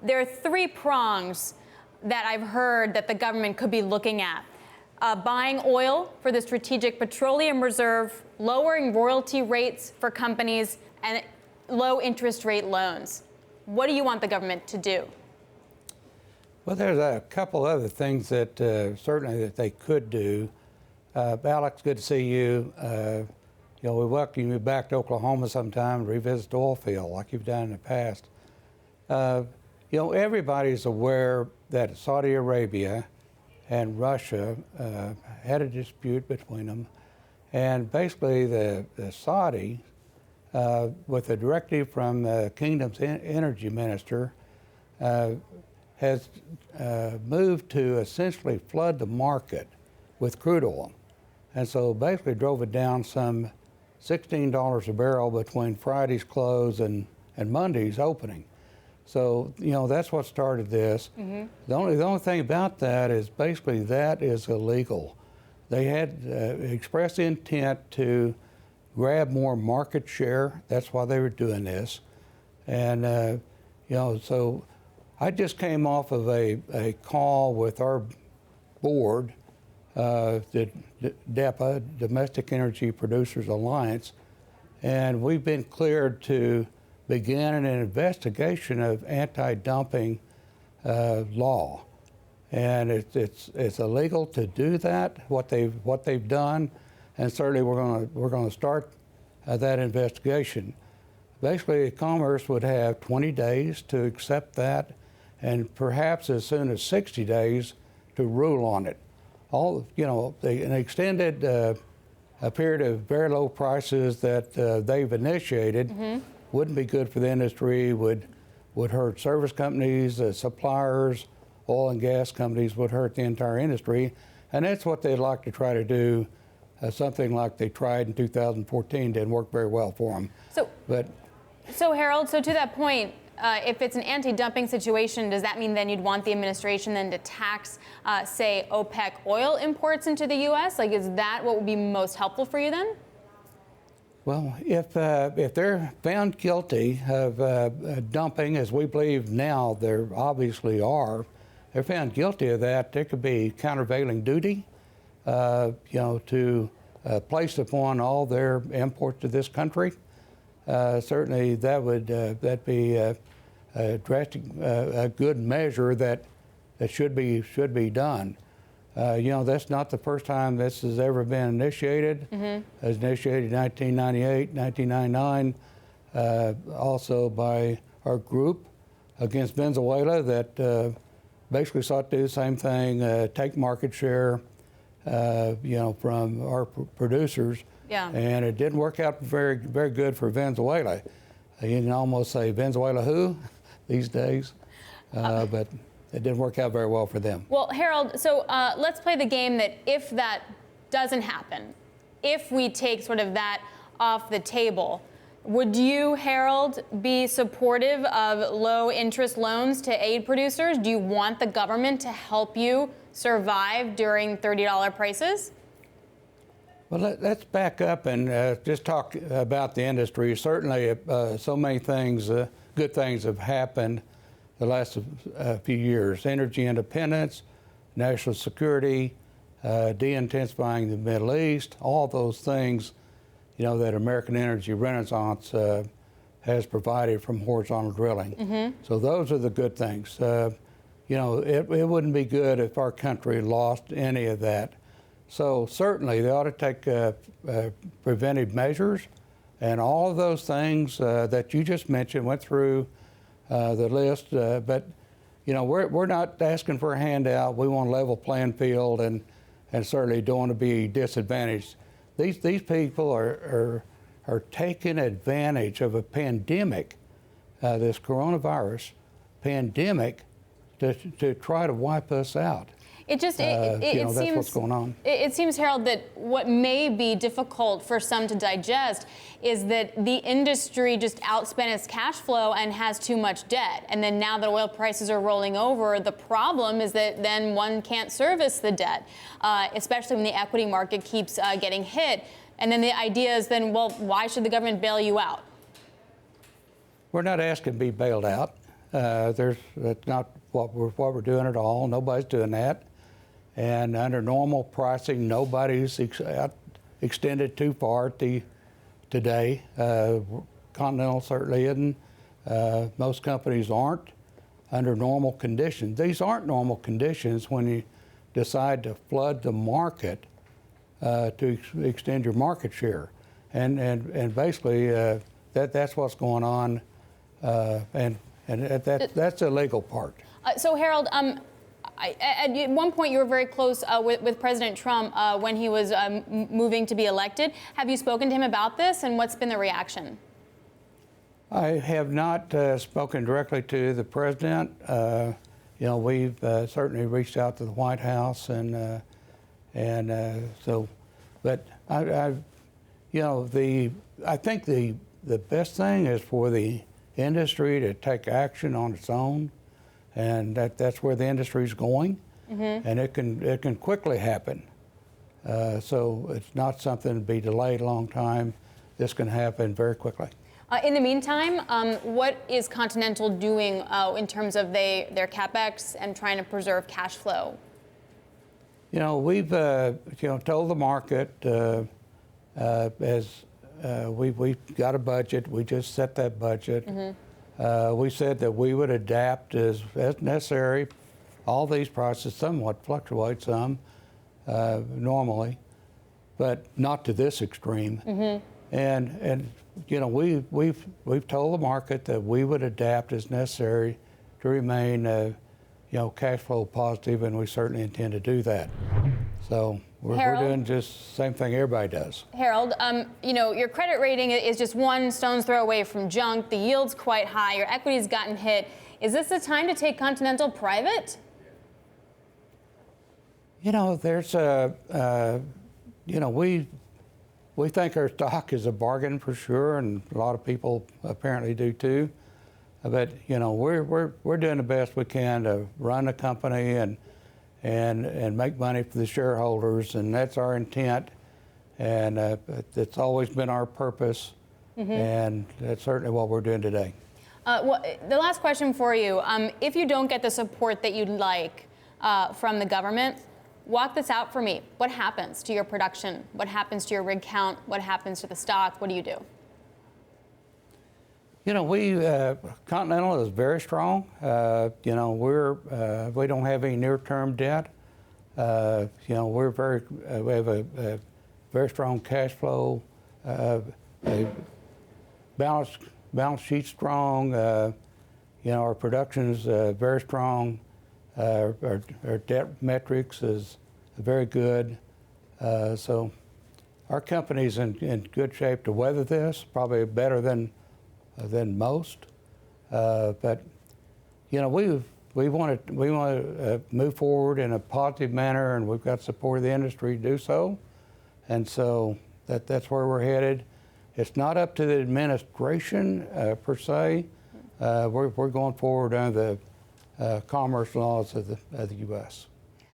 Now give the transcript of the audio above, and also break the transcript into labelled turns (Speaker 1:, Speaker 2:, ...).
Speaker 1: There are three prongs that I've heard that the government could be looking at. Buying oil for the Strategic Petroleum Reserve, lowering royalty rates for companies, and low interest rate loans. What do you want the government to do?
Speaker 2: Well, there's a couple other things that certainly that they could do. Alix, good to see you. We welcome you back to Oklahoma sometime to revisit the oil field like you've done in the past. Everybody's aware that Saudi Arabia and Russia had a dispute between them. And basically the Saudi, with a directive from the kingdom's energy minister, has moved to essentially flood the market with crude oil. And so basically drove it down some $16 a barrel between Friday's close and Monday's opening. So, that's what started this. Mm-hmm. The only thing about that is basically that is illegal. They had expressed intent to grab more market share. That's why they were doing this. And, so I just came off of a call with our board, the DEPA, Domestic Energy Producers Alliance, and we've been cleared to begin an investigation of anti-dumping law, and it's illegal to do that. What they've done, and certainly we're going to start that investigation. Basically, Commerce would have 20 days to accept that, and perhaps as soon as 60 days to rule on it. An extended a period of very low prices that they've initiated. Mm-hmm. Wouldn't be good for the industry, would hurt service companies, suppliers, oil and gas companies, would hurt the entire industry. And that's what they'd like to try to do, something like they tried in 2014, didn't work very well for them.
Speaker 1: So Harold, to that point, if it's an anti-dumping situation, does that mean then you'd want the administration then to tax, say, OPEC oil imports into the U.S.? Is that what would be most helpful for you then?
Speaker 2: Well, if they're found guilty of dumping, as we believe now there obviously are, they're found guilty of that, there could be countervailing duty, to placed upon all their imports to this country. Certainly, that'd be a drastic, a good measure that should be done. That's not the first time this has ever been initiated. Mm-hmm. It was initiated in 1998, 1999, also by our group against Venezuela that basically sought to do the same thing, take market share, from our producers. Yeah. And it didn't work out very, very good for Venezuela. You can almost say Venezuela who these days, but it didn't work out very well for them.
Speaker 1: Well, Harold, so let's play the game that if that doesn't happen, if we take sort of that off the table, would you, Harold, be supportive of low interest loans to aid producers? Do you want the government to help you survive during $30 prices?
Speaker 2: Well, let's back up and just talk about the industry. Certainly, so many things, good things have happened the last few years. Energy independence, national security, de-intensifying the Middle East, all those things, that American energy renaissance has provided from horizontal drilling. Mm-hmm. So those are the good things. It wouldn't be good if our country lost any of that. So certainly they ought to take preventive measures, and all of those things that you just mentioned went through the list. But we're not asking for a handout. We want a level playing field, and certainly don't want to be disadvantaged. These people are taking advantage of a pandemic, this coronavirus pandemic, to try to wipe us out.
Speaker 1: It just it
Speaker 2: that's
Speaker 1: seems
Speaker 2: what's going on.
Speaker 1: It seems, Harold, that what may be difficult for some to digest is that the industry just outspent its cash flow and has too much debt. And then now that oil prices are rolling over, the problem is that then one can't service the debt, especially when the equity market keeps getting hit. And then the idea is then, well, why should the government bail you out?
Speaker 2: We're not asking to be bailed out. That's not what we're doing at all. Nobody's doing that. And under normal pricing, nobody's extended too far today. Continental certainly isn't. Most companies aren't under normal conditions. These aren't normal conditions when you decide to flood the market to extend your market share. And basically, that's what's going on, and that's the legal part.
Speaker 1: So Harold, at one point you were very close with President Trump when he was moving to be elected. Have you spoken to him about this, and what's been the reaction?
Speaker 2: I have not spoken directly to the president. We've certainly reached out to the White House, but I think the best thing is for the industry to take action on its own, and that's where the industry is going, and it can quickly happen. So it's not something to be delayed a long time. This can happen very quickly.
Speaker 1: In the meantime, what is Continental doing in terms of their Capex and trying to preserve cash flow?
Speaker 2: We've told the market as we've got a budget. We just set that budget. We said that we would adapt as necessary. All these prices somewhat fluctuate some normally, but not to this extreme. And we've told the market that we would adapt as necessary to remain cash flow positive, and we certainly intend to do that. So we're doing just the same thing everybody does.
Speaker 1: Harold, your credit rating is just one stone's throw away from junk. The yield's quite high. Your equity's gotten hit. Is this the time to take Continental private?
Speaker 2: There's we think our stock is a bargain for sure, and a lot of people apparently do too. But we're doing the best we can to run the company and make money for the shareholders, and that's our intent. And it's always been our purpose, and that's certainly what we're doing today.
Speaker 1: The last question for you: if you don't get the support that you'd like from the government, walk this out for me. What happens to your production? What happens to your rig count? What happens to the stock? What do you do?
Speaker 2: Continental is very strong. We don't have any near-term debt. We have a very strong cash flow. A balance sheet strong. Our production is very strong. Our debt metrics is very good. So our company's in good shape to weather this, probably better than most. But we want to move forward in a positive manner, and we've got support of the industry to do so. And so that's where we're headed. It's not up to the administration per se. We're going forward under the commerce laws of the U.S.